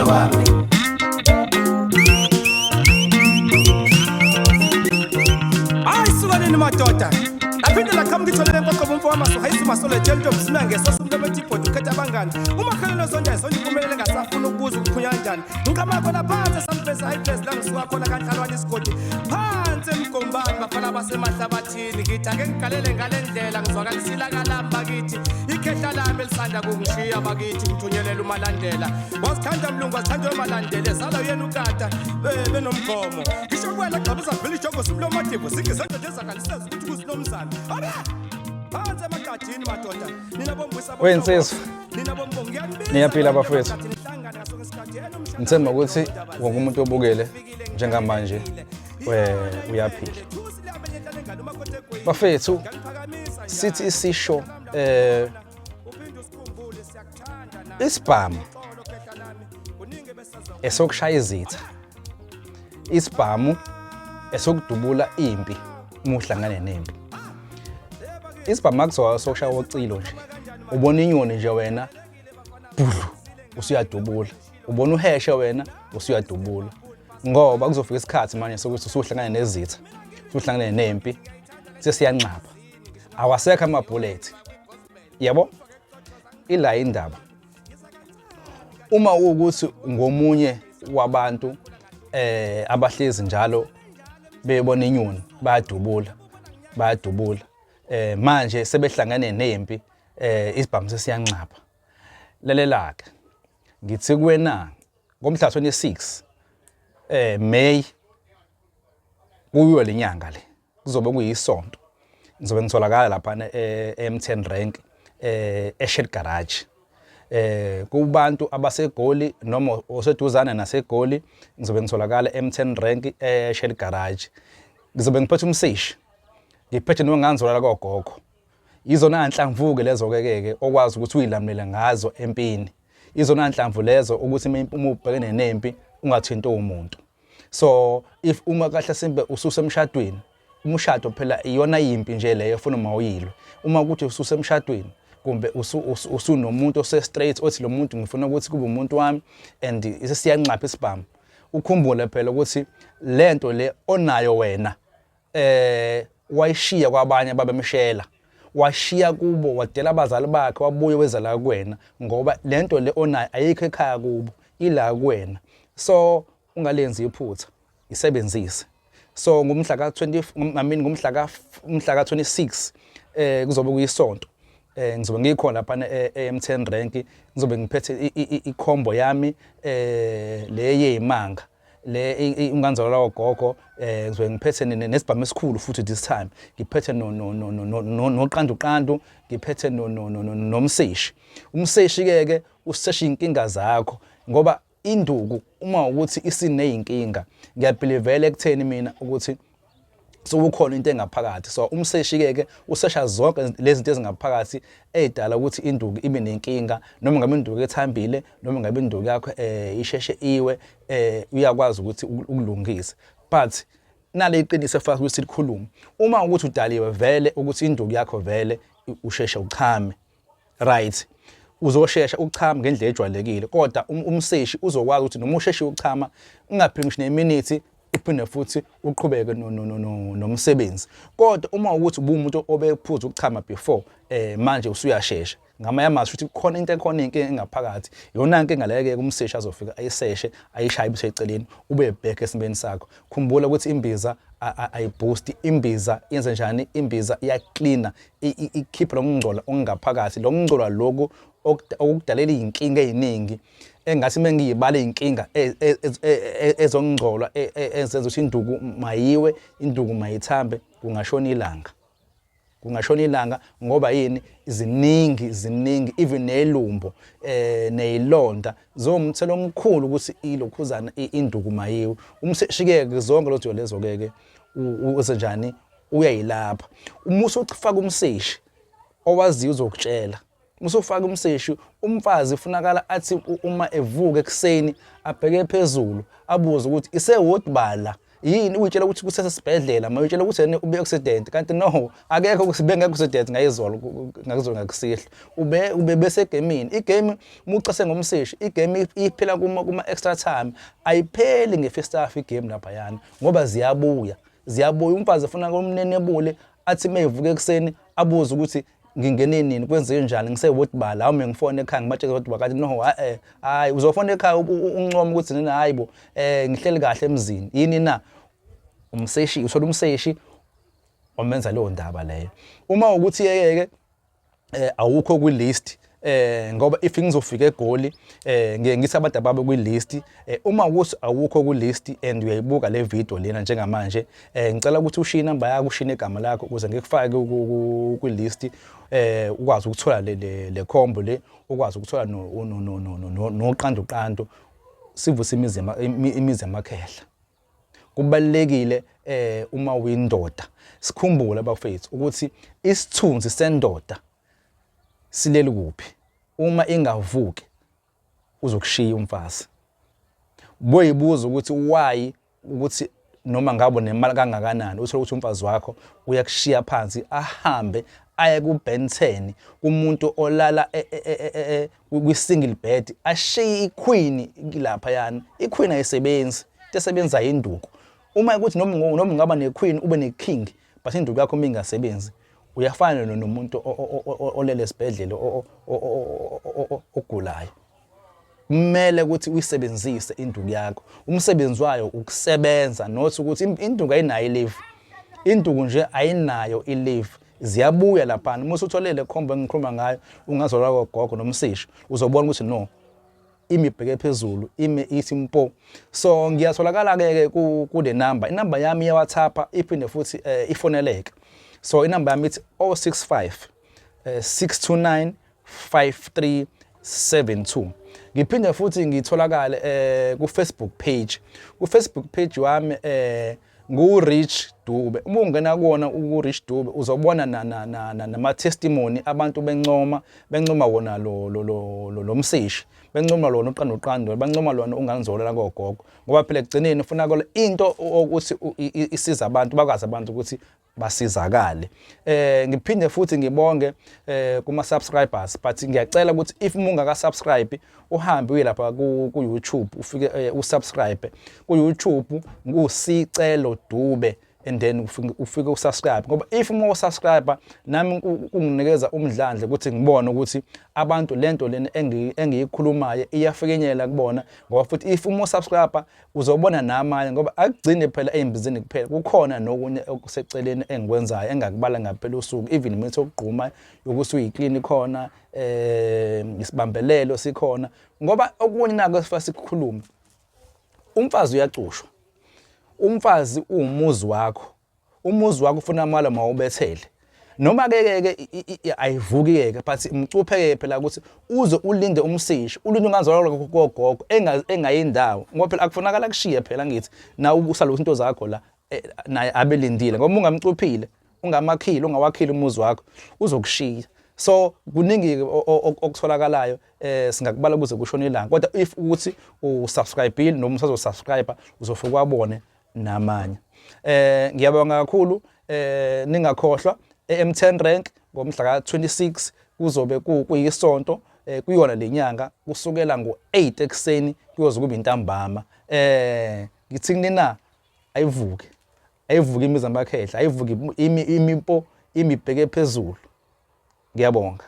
ukuthanda kwami. Ayisukanini madoda aphinde laqhamuka itholele empoqobo umfo wamaso hayisumasole jelto msinange sosumntu betipoti ukhetha abangani umakhelelo sonjaye sonke impumelelo engasafuna ukubuza ukuphunya kanjani ngiqhamuka khona phansi esampesa high place la ngisuka khona kanhlalwane isigodi phansi emgombani bafana basemahlabathini ngithi ake ngigalele ngale ndlela ngizwakalisila kalamba kithi ikhehla lami elisanda kungishiya bakithi ngithunyelele umalandela wasithanda mlungu wasithanda umalandela ezala uyena ukata benomgomo ngisho kwela gqabuza vele ijongo sumlo madivo singizonto ezakaliseza ukuthi kusinomzana abe phansi emagadini madoda nina bombuyisa Wensizwa niyaphila bafowethu ngithemba ukuthi wonke umuntu obukele njengamanje uyaphila bafethu sithi isisho isibhamu esokushaya izitha isibhamu esokudubula impi umuhlangane nempi isibhamu akuzowa sokushaya wocilo nje ubona inyoni nje wena budlu usuyadubula ubona uheshe wena usuyadubula ngoba kuzofika isikhathi manje sokuthi usuhlangane nezitha usuhlangane nempi sesiyanqaba awasekho amabullet yabo ila indaba uma ukuthi ngomunye wabantu abahlezi njalo bebona inyoni bayadubula manje sebehlangane nempi isibhamu sesiyanqaba lelelaka ngithi kuwena ngomhla 26 May kuyo lenyanga le kuzobe kuyisonto ngizobe ngitholakala lapha eM10 rank eShed Garage kubantu abasegoli noma oseduzana nasegoli ngizobe ngitholakala eM10 rank eShed Garage ngizobe ngiphethe umseshi ngiphethe nonganzolala kogogo izona nhlamvu ke lezo keke okwazi ukuthi uyilamlela ngazo empini izona nhlamvu lezo ukuthi uma ubhekene nempi ungathinto umuntu so if uma kahle simbe ususemshadweni umshado phela iyona impi nje leyo ufuna mawuyilwe uma ukuthi ususemshadweni kumbe usunomuntu ose-straight othi lo muntu ngifuna ukuthi kube umuntu wami and isesiyanqapha isibhamu ukhumbule phela ukuthi lento le onayo wena wayishiya kwabanye ababemshela washiya kubo wadela abazali bakhe wabuye wezala kuwena ngoba lento le onayo ayikho ekhaya kubo ila kuwena so ungalenzi iphutha isebenzise so ngomhla ka 26 kuzobe kuyisonto ngizobe ngikhona lapha eM10 rank ngizobe ngiphethe ikhombo yami le yezimanga le unganzolala ogogo ngizobe ngiphethe nesibhamu esikhulu futhi this time ngiphethe noqanduqandu ngiphethe nomseshi umseshi keke usesha inkinga zakho ngoba induku uma ukuthi isineyinkinga ngiyabelievela ekutheni mina ukuthi sokukhona into engaphakathi so umseshi keke usesha zonke lezi zinto ezingaphakathi edala ukuthi induku ibe nenkinga noma ngabe induku ethambile noma ngabe induku yakho isheshe iwe uyakwazi ukuthi ukulungise but nale iqiniso efaka ukuthi likhuluma uma ukuthi udaliwe vele ukuthi induku yakho vele usheshe uchame right uzoshesha ukuchama ngendlela ejwayelekile kodwa umseshi uzokwazi ukuthi noma usheshe uchama ungapheli ngisho neminute uphinde futhi uqhubeke nomsebenzi kodwa uma ukuthi ubumuntu obephuza ukuchama before manje usuyashesha ngamayamazi futhi khona into ekhona inkinga engaphakathi yona inkinga leke umseshi azofika ayiseshe ayishaye ibise eceleni ube back esimeni sakho khumbula ukuthi imbiza ayiboost imbiza yenze njani imbiza iyacleaner ikhipha lokungcola ongaphakathi lokungcola lokho okudalela inkinga eziningi engathi mengiyibala inkinga ezongcola ezenza ukuthi induku mayiwe induku mayithambe kungashona ilanga ngoba yini ziningi even nelumbo nezilonda zomthelo omkhulu ukuthi ilokhuzana induku mayiwe umshikeke zonke lotho lezo keke usenjani uyayilapha umuso ufaka umseshi owaziyo uzokutshela musofaka umseshi umfazi ufunakala athi uma evuka ekseni abheke phezulu abuze ukuthi isewodbala yini uyitshela ukuthi kusesibhedlela mayitshela ukuthi yena ube accident kanti no akekho ukuthi bengeke accident ngayizolo ngakusihlo ube bese gamini igame umucase ngomseshi igame iphela kuma extra time ayipheli nge-first half igame lapha yana ngoba ziyabuya umfazi ufuna komnenebule athi mayevuka ekseni abuze ukuthi ngingene nini kwenze njani ngisewotbala awume ngifone ekhaya ngibatshela ukuthi kanti no hayi uzofona ekhaya unqoma ukuthi nina hayibo ngihleli kahle emzini yini na umseshi uthola umseshi omenza leyo ndaba leyo uma ukuthi yeke awukho ku list ngoba if ngizofika eGoli ngeke ngithi abantu ababe ku list uma ukuthi awukho ku list and uyayibuka le video lena njengamanje ngicela ukuthi ushiye inamba yakho ushiye igama lakho ukuze ngikufake ku list ukwazi ukuthola le combo le ukwazi ukuthola noqanduqandu sivuse imizi emakhehla kubalekile uma uyindoda sikhumbule abafethu ukuthi isithunzi sendoda sileli kuphi uma ingavuki uzokushiya umfazi boyibuza ukuthi why ukuthi noma ngabo nemali kangakanani uthola ukuthi umfazi wakho uyakushiya phansi ahambe aye ku Ben 10 kumuntu olala kwi single bed ashiye iqueen lapha yana iqueen ayisebenzi tesebenza induku uma ukuthi noma ngaba nequeen ube neking but induku yakho mingasebenzi uyafana nomuntu olele esibhedlela ogulayo kumele ukuthi uyisebenzise induku yakho umsebenzi wayo ukusebenza not ukuthi induku ayinayo leave induku nje ayinayo i-leave ziyabuya lapha uma usutholele khomba engikhuluma ngayo ungazola kogogo nomseshi uzobona ukuthi no imibheke phezulu ithi mpo so ngiyatholakala ke kule number inamba yami ye WhatsApp iphinde futhi ifoneleke so inamba yami ithi 065 629 5372 ngiphinde futhi ngitholakale ku Facebook page wami ngu-Rich Dube uma ungena kuona u-Rich Dube uzobona nama testimony abantu bencoma wona lo mseshi bencoma lona uqanduqandu bencoma lona ungangizolela kogogo ngoba phela egcineni ufuna kole into ukuthi isiza abantu bakwazi abantu ukuthi basizakale ngiphinde futhi ngibonge kuma subscribers but ngiyacela ukuthi if ungaka subscribe uhambe uye lapha ku YouTube ufike usubscribe ku YouTube ngusicelo Dube and then ufike usubscribe ngoba if uma usubscribe nami kunginikeza umdlandle ukuthi ngibone ukuthi abantu lento lena engiyikhulumayo iyafikenyela kubona ngoba futhi if uma usubscribe uzobona namanye ngoba akugcine phela embizini kuphela kukhona nokunye okuseceleni engikwenzayo engakubala ngaphela usuku even imitho okugquma ukuthi uyiclean khona isibambelelo sikhona ngoba okunye nako sifase ukukhuluma umfazi uyacushwa umfazi umuzi wakho ufuna amala mawubethele noma ke ayivuki but mcupheke phela ukuthi uze ulinde umseshi ulinde ungazola kogogo engayindawo ngoba phela akufunakala kushiye phela ngithi na usalokho into zakho la naye abelindile ngoba ungamcuphile ungamakhili ungawakhili umuzi wakho uzokushiya so kuningi okutholakalayo singakubala kuze kushona ilanga kodwa if ukuthi usubscribe noma usazosubscribe uzofika kwabone namanye ngiyabonga kakhulu ningakhohlwa M10 rank ngomhla ka 26 kuzobe kuyisonto kuyona lenyanga kusukela ngo8 ekseni kuyoze kube intambama ngithini na ayivuke imizi amakhehla ayivuke imimpo imibheke phezulu ngiyabonga.